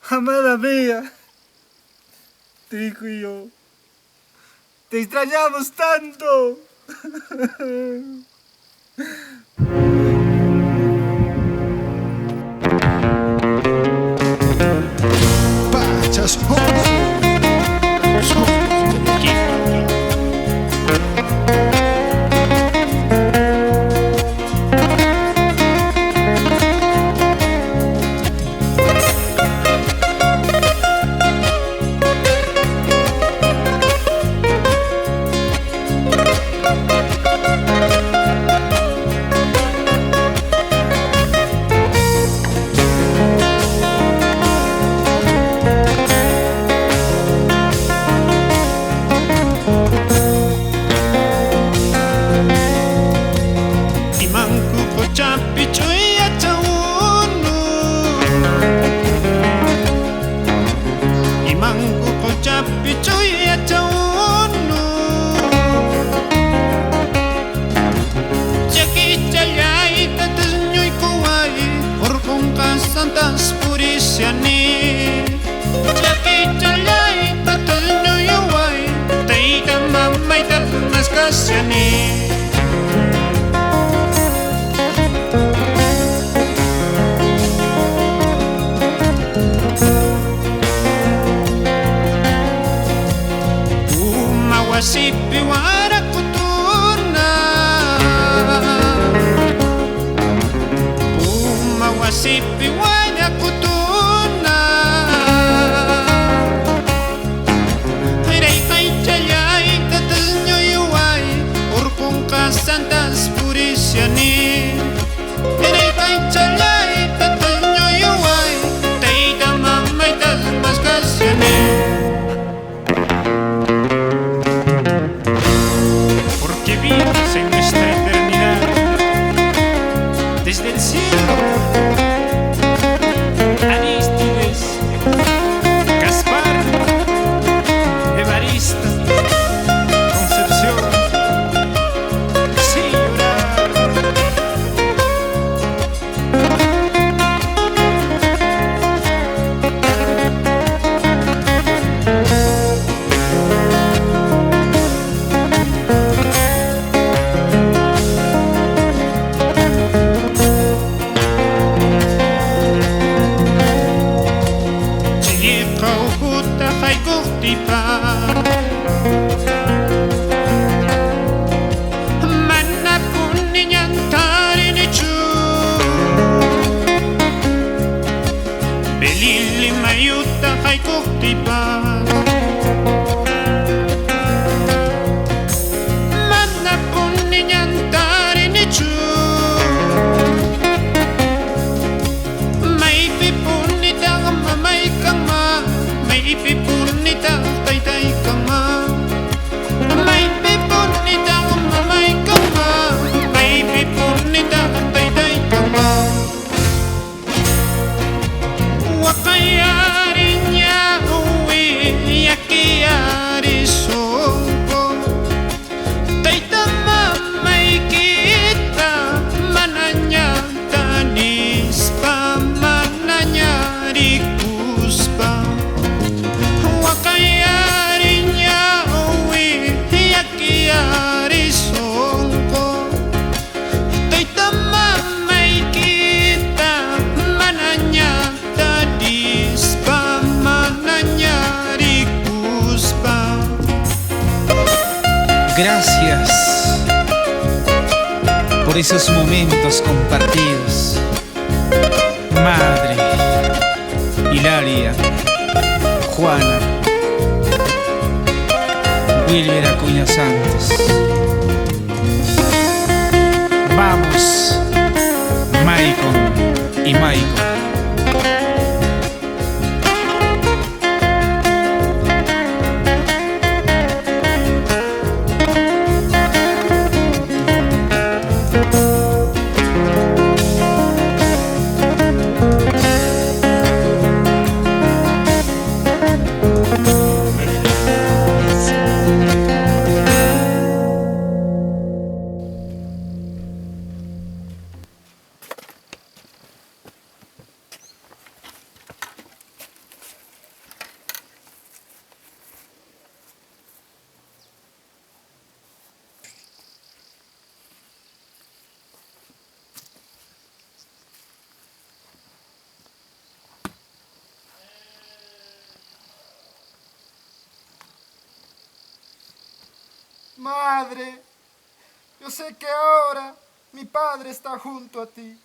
Amada mía, tu hijo y yo, te extrañamos tanto. Pachas, Santas purisiani Jaki jalai tatul nyuwai Teida mamai mas kasyani Umawasipi warakutuna Umawasipi warakutuna Hiray kay chalay tatal nyo yuway Urkong kasantas purisyani Hiray kay chalay tatal nyo yuway Teida mamay mas kasyani Porque vives en nuestra eternidad desde el cielo. Arístides, Gaspar, Evaristo, Concepción, sin llorar. Belili mayuta hay kuktipa Mana puni nyantari ni chu May pipuni dang mamay kang ma May pipuni dang tay kang ma May pipuni dang mamay kang ma May pipuni dang tay kang ma Wakayari niya uwi yakiyari sungko Taita mamay kita mananya tanis pa mananya rikus pa Wakayari niya uwi yakiyari sungko Taita mamay kita mananya Gracias por esos momentos compartidos. Madre, Hilaria, Juana, Wilber Acuña Santos. Vamos, Maicon y Maicon. Madre, yo sé que ahora mi padre está junto a ti.